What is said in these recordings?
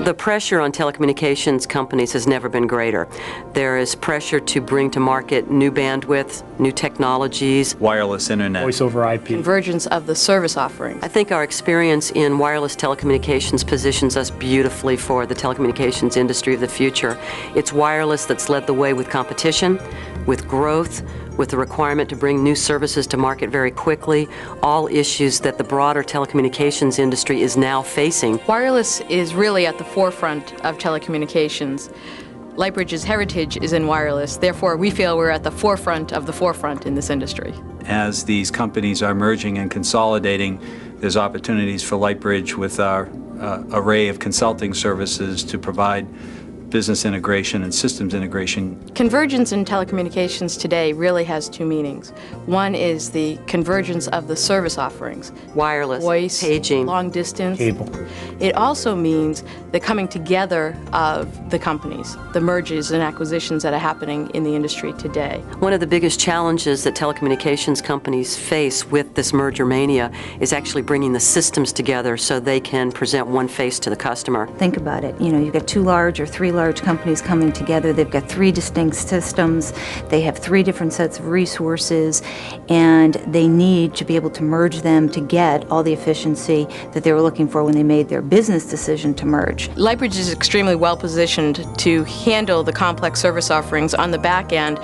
The pressure on telecommunications companies has never been greater. There is pressure to bring to market new bandwidth, new technologies, wireless internet, voice over IP, convergence of the service offerings. I think our experience in wireless telecommunications positions us beautifully for the telecommunications industry of the future. It's wireless that's led the way with competition, with growth, with the requirement to bring new services to market very quickly, all issues that the broader telecommunications industry is now facing. Wireless is really at the forefront of telecommunications. Lightbridge's heritage is in wireless, therefore we feel we're at the forefront in this industry. As these companies are merging and consolidating, there's opportunities for Lightbridge with our array of consulting services to provide business integration and systems integration. Convergence in telecommunications today really has two meanings. One is the convergence of the service offerings. Wireless, voice, paging, long distance. cable. It also means the coming together of the companies, the mergers and acquisitions that are happening in the industry today. One of the biggest challenges that telecommunications companies face with this merger mania is actually bringing the systems together so they can present one face to the customer. Think about it. You know, you've got two large or three large companies coming together. They've got three distinct systems. They have three different sets of resources, and they need to be able to merge them to get all the efficiency that they were looking for when they made their business decision to merge. Lightbridge is extremely well positioned to handle the complex service offerings on the back end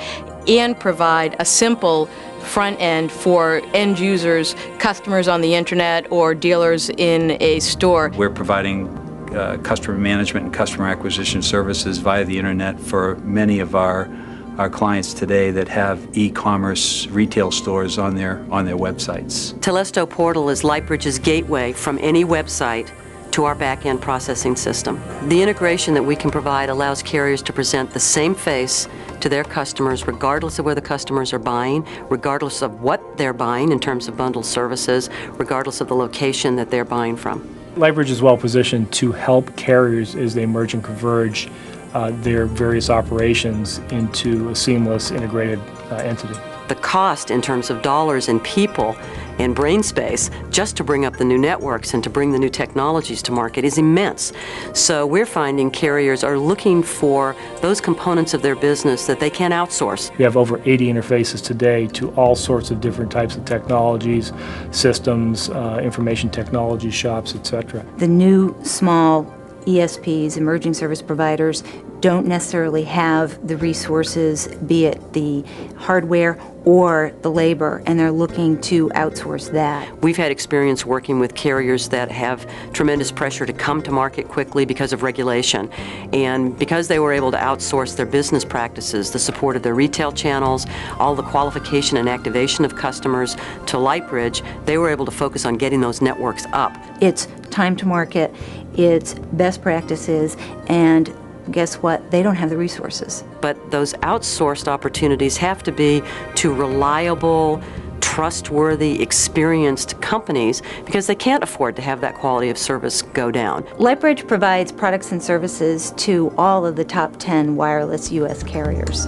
and provide a simple front end for end users, customers on the internet, or dealers in a store. We're providing customer management and customer acquisition services via the internet for many of our clients today that have e-commerce retail stores on their websites. Telesto Portal is Lightbridge's gateway from any website to our back-end processing system. The integration that we can provide allows carriers to present the same face to their customers regardless of where the customers are buying, regardless of what they're buying in terms of bundled services, regardless of the location that they're buying from. Lightbridge is well positioned to help carriers as they merge and converge their various operations into a seamless integrated entity. The cost in terms of dollars and people and brain space just to bring up the new networks and to bring the new technologies to market is immense. So we're finding carriers are looking for those components of their business that they can outsource. We have over 80 interfaces today to all sorts of different types of technologies, systems, information technology shops, etc. The new small ESPs, emerging service providers, don't necessarily have the resources, be it the hardware or the labor, and they're looking to outsource that. We've had experience working with carriers that have tremendous pressure to come to market quickly because of regulation. And because they were able to outsource their business practices, the support of their retail channels, all the qualification and activation of customers to Lightbridge, they were able to focus on getting those networks up. It's time to market, it's best practices, and guess what? They don't have the resources. But those outsourced opportunities have to be to reliable, trustworthy, experienced companies because they can't afford to have that quality of service go down. Lightbridge provides products and services to all of the top 10 wireless U.S. carriers.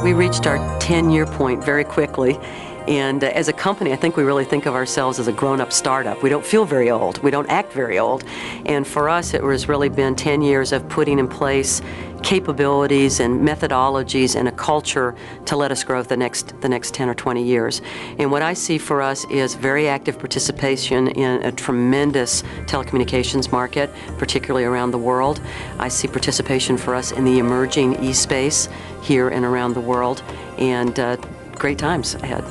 We reached our 10-year point very quickly. And as a company, I think we really think of ourselves as a grown-up startup. We don't feel very old. We don't act very old. And for us, it has really been 10 years of putting in place capabilities and methodologies and a culture to let us grow the next 10 or 20 years. And what I see for us is very active participation in a tremendous telecommunications market, particularly around the world. I see participation for us in the emerging e-space here and around the world, and great times ahead.